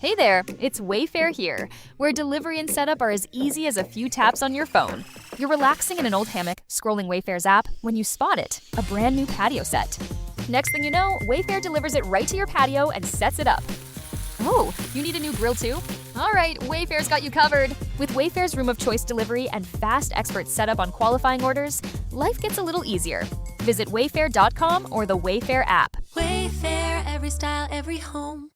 Hey there, it's Wayfair here, where delivery and setup are as easy as a few taps on your phone. You're relaxing in an old hammock, scrolling Wayfair's app, when you spot it, a brand new patio set. Next thing you know, Wayfair delivers it right to your patio and sets it up. Oh, you need a new grill too? All right, Wayfair's got you covered. With Wayfair's Room of Choice delivery and fast expert setup on qualifying orders, life gets a little easier. Visit wayfair.com or the Wayfair app. Wayfair, every style, every home.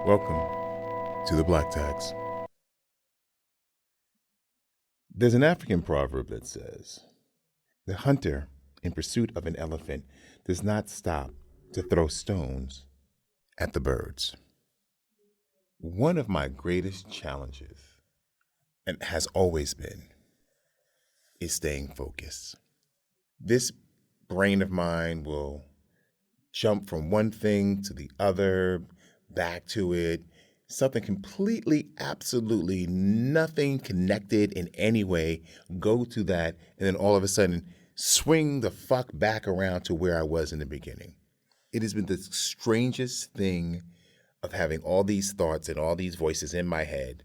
Welcome to the Black Tags. There's an African proverb that says, "The hunter in pursuit of an elephant does not stop to throw stones at the birds." One of my greatest challenges, and has always been, is staying focused. This brain of mine will jump from one thing to the other, back to it, something completely, absolutely nothing connected in any way, go to that, and then all of a sudden swing the fuck back around to where I was in the beginning. It has been the strangest thing of having all these thoughts and all these voices in my head,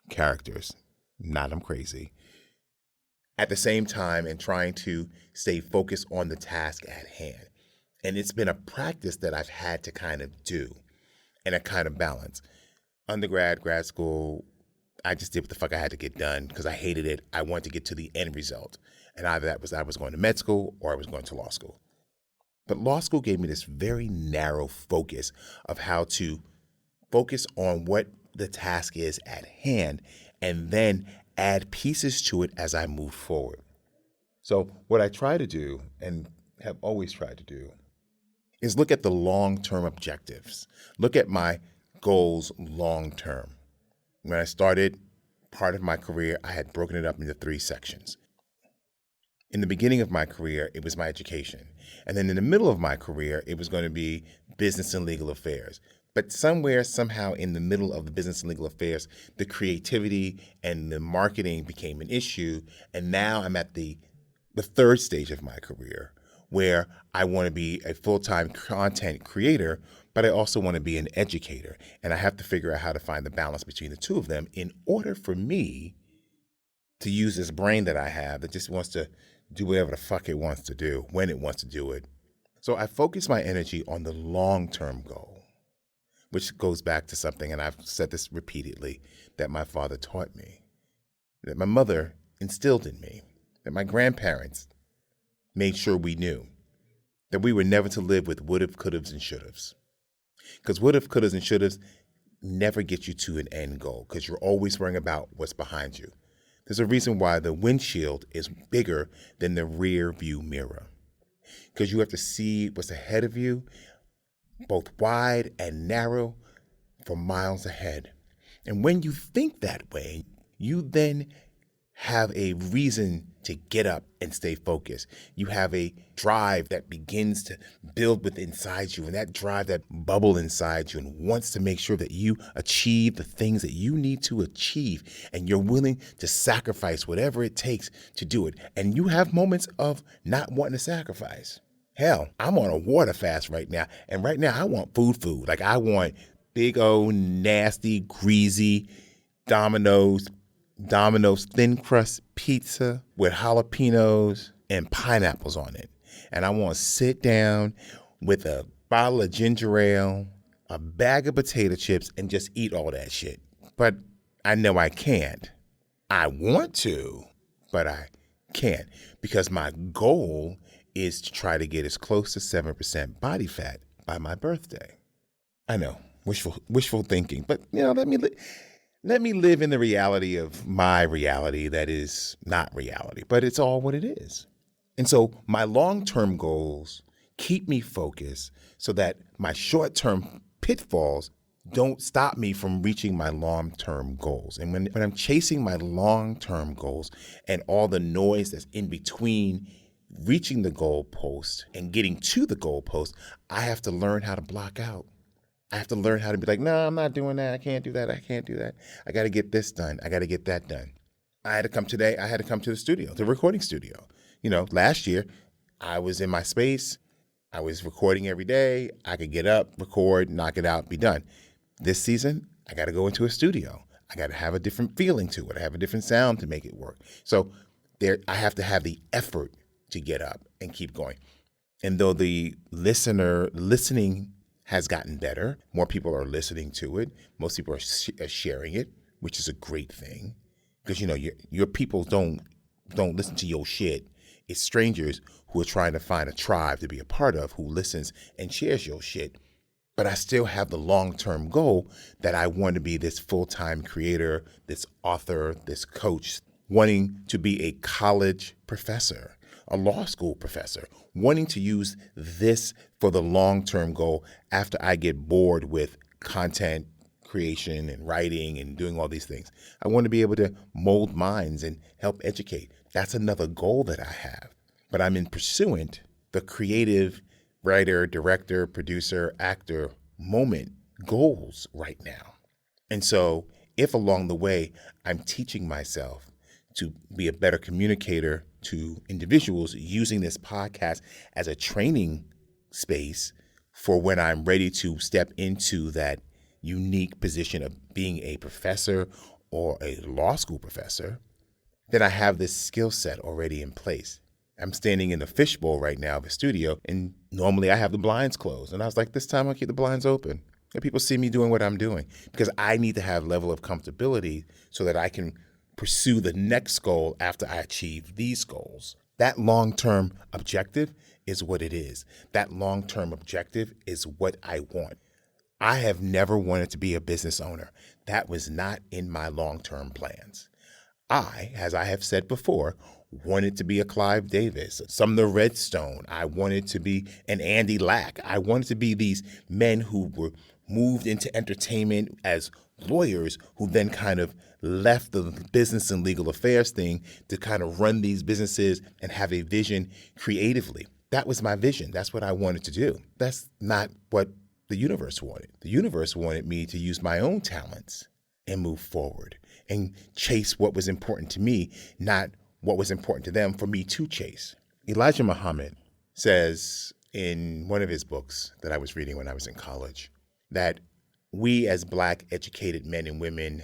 characters, not I'm crazy, at the same time and trying to stay focused on the task at hand. And it's been a practice that I've had to kind of do and a kind of balance. Undergrad, grad school, I just did what the fuck I had to get done because I hated it. I wanted to get to the end result. And either that was I was going to med school or I was going to law school. But law school gave me this very narrow focus of how to focus on what the task is at hand and then add pieces to it as I move forward. So what I try to do and have always tried to do is look at the long-term objectives. Look at my goals long-term. When I started part of my career, I had broken it up into 3 sections. In the beginning of my career, it was my education. And then in the middle of my career, it was going to be business and legal affairs. But somewhere, somehow in the middle of the business and legal affairs, the creativity and the marketing became an issue. And now I'm at the 3rd stage of my career, where I want to be a full-time content creator, but I also want to be an educator. And I have to figure out how to find the balance between the two of them in order for me to use this brain that I have that just wants to do whatever the fuck it wants to do, when it wants to do it. So I focus my energy on the long-term goal, which goes back to something, and I've said this repeatedly, that my father taught me, that my mother instilled in me, that my grandparents made sure we knew, that we were never to live with would've, could'ves, and should'ves. Because would've, could'ves, and should'ves never get you to an end goal because you're always worrying about what's behind you. There's a reason why the windshield is bigger than the rear view mirror, because you have to see what's ahead of you, both wide and narrow, for miles ahead. And when you think that way, you then have a reason to get up and stay focused. You have a drive that begins to build within inside you, and that drive that bubble inside you and wants to make sure that you achieve the things that you need to achieve, and you're willing to sacrifice whatever it takes to do it. And you have moments of not wanting to sacrifice. Hell, I'm on a water fast right now, and right now I want food. Like I want big old nasty, greasy Domino's thin crust pizza with jalapenos and pineapples on it. And I want to sit down with a bottle of ginger ale, a bag of potato chips, and just eat all that shit. But I know I can't. I want to, but I can't, because my goal is to try to get as close to 7% body fat by my birthday. I know, wishful thinking, but let me live in the reality of my reality that is not reality, but it's all what it is. And so my long-term goals keep me focused so that my short-term pitfalls don't stop me from reaching my long-term goals. And when I'm chasing my long-term goals and all the noise that's in between reaching the goalpost and getting to the goalpost, I have to learn how to block out. I have to learn how to be like, no, I'm not doing that. I can't do that. I can't do that. I got to get this done. I got to get that done. I had to come to the studio, the recording studio. Last year I was in my space. I was recording every day. I could get up, record, knock it out, be done. This season, I got to go into a studio. I got to have a different feeling to it. I have a different sound to make it work. So I have to have the effort to get up and keep going. And though the listening has gotten better, more people are listening to it. Most people are sharing it, which is a great thing. Because, your people don't listen to your shit. It's strangers who are trying to find a tribe to be a part of who listens and shares your shit. But I still have the long-term goal that I want to be this full-time creator, this author, this coach, wanting to be a college professor, a law school professor, wanting to use this for the long-term goal after I get bored with content creation and writing and doing all these things. I want to be able to mold minds and help educate. That's another goal that I have. But I'm in pursuant the creative writer, director, producer, actor moment goals right now. And so if along the way I'm teaching myself to be a better communicator to individuals using this podcast as a training space for when I'm ready to step into that unique position of being a professor or a law school professor, then I have this skill set already in place. I'm standing in the fishbowl right now of a studio, and normally I have the blinds closed. And I was like, this time I'll keep the blinds open. And people see me doing what I'm doing because I need to have level of comfortability so that I can pursue the next goal after I achieve these goals. That long-term objective is what it is. That long-term objective is what I want. I have never wanted to be a business owner. That was not in my long-term plans. I, as I have said before, wanted to be a Clive Davis, Sumner Redstone. I wanted to be an Andy Lack. I wanted to be these men who were moved into entertainment as lawyers who then kind of left the business and legal affairs thing to kind of run these businesses and have a vision creatively. That was my vision. That's what I wanted to do. That's not what the universe wanted. The universe wanted me to use my own talents and move forward and chase what was important to me, not what was important to them for me to chase. Elijah Muhammad says in one of his books that I was reading when I was in college that we as Black educated men and women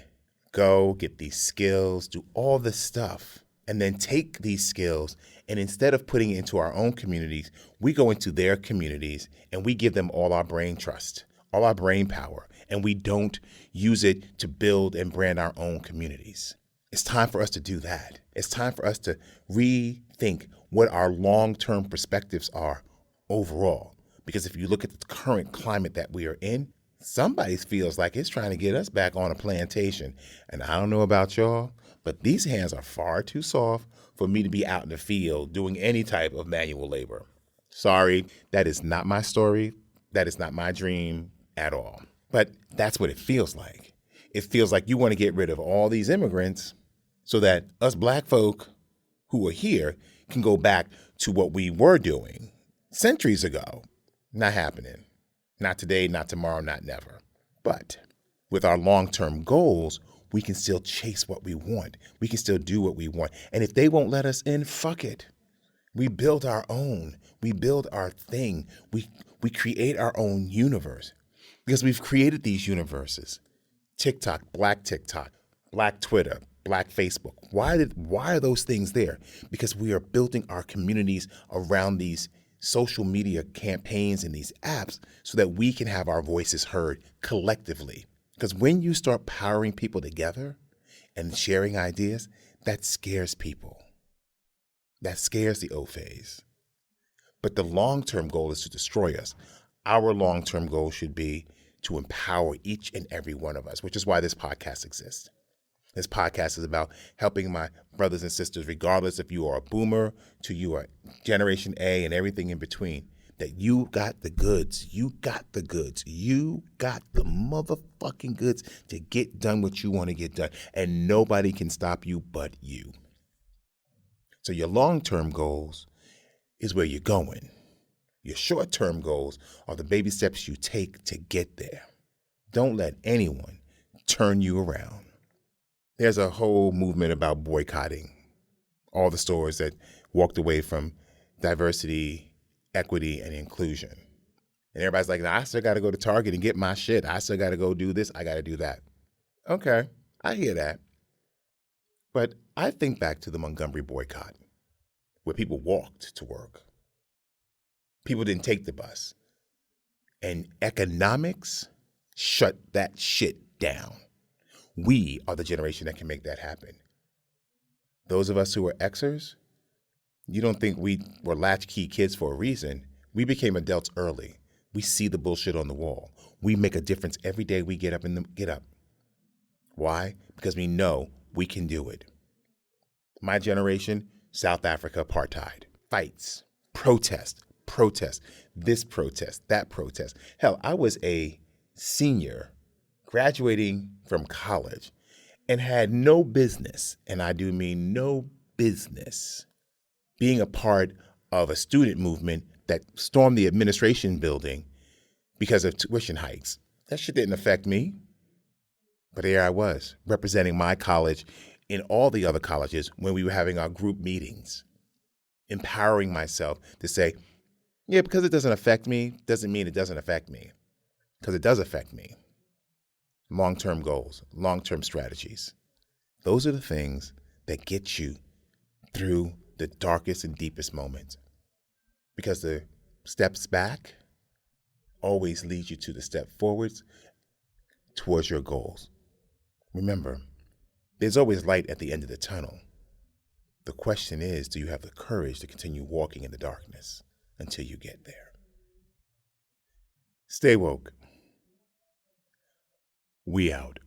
go get these skills, do all this stuff, and then take these skills and instead of putting it into our own communities, we go into their communities and we give them all our brain trust, all our brain power, and we don't use it to build and brand our own communities. It's time for us to do that. It's time for us to rethink what our long-term perspectives are overall. Because if you look at the current climate that we are in, somebody feels like it's trying to get us back on a plantation. And I don't know about y'all, but these hands are far too soft for me to be out in the field doing any type of manual labor. Sorry, that is not my story. That is not my dream at all. But that's what it feels like. It feels like you want to get rid of all these immigrants so that us Black folk who are here can go back to what we were doing centuries ago. Not happening. Not today, not tomorrow, not never. But with our long-term goals, we can still chase what we want. We can still do what we want. And if they won't let us in, fuck it. We build our own. We build our thing. We create our own universe. Because we've created these universes. TikTok, Black Twitter, Black Facebook. Why are those things there? Because we are building our communities around these social media campaigns and these apps so that we can have our voices heard collectively. Because when you start powering people together and sharing ideas, that scares people. That scares the old phase. But the long-term goal is to destroy us. Our long-term goal should be to empower each and every one of us, which is why this podcast exists. This podcast is about helping my brothers and sisters, regardless if you are a boomer to you are Generation A and everything in between, that you got the goods. You got the goods. You got the motherfucking goods to get done what you want to get done. And nobody can stop you but you. So your long-term goals is where you're going. Your short-term goals are the baby steps you take to get there. Don't let anyone turn you around. There's a whole movement about boycotting all the stores that walked away from diversity, equity, and inclusion. And everybody's like, I still got to go to Target and get my shit. I still got to go do this. I got to do that. Okay, I hear that. But I think back to the Montgomery boycott, where people walked to work. People didn't take the bus. And economics shut that shit down. We are the generation that can make that happen. Those of us who are Xers, you don't think we were latchkey kids for a reason. We became adults early. We see the bullshit on the wall. We make a difference every day we get up. Why? Because we know we can do it. My generation, South Africa apartheid, fights, protest, this protest, that protest. Hell, I was a senior graduating from college and had no business, and I do mean no business, being a part of a student movement that stormed the administration building because of tuition hikes. That shit didn't affect me. But here I was, representing my college in all the other colleges when we were having our group meetings, empowering myself to say, yeah, because it doesn't affect me, doesn't mean it doesn't affect me. Because it does affect me. Long-term goals, long-term strategies. Those are the things that get you through the darkest and deepest moments. Because the steps back always lead you to the step forwards towards your goals. Remember, there's always light at the end of the tunnel. The question is, do you have the courage to continue walking in the darkness until you get there? Stay woke. We out.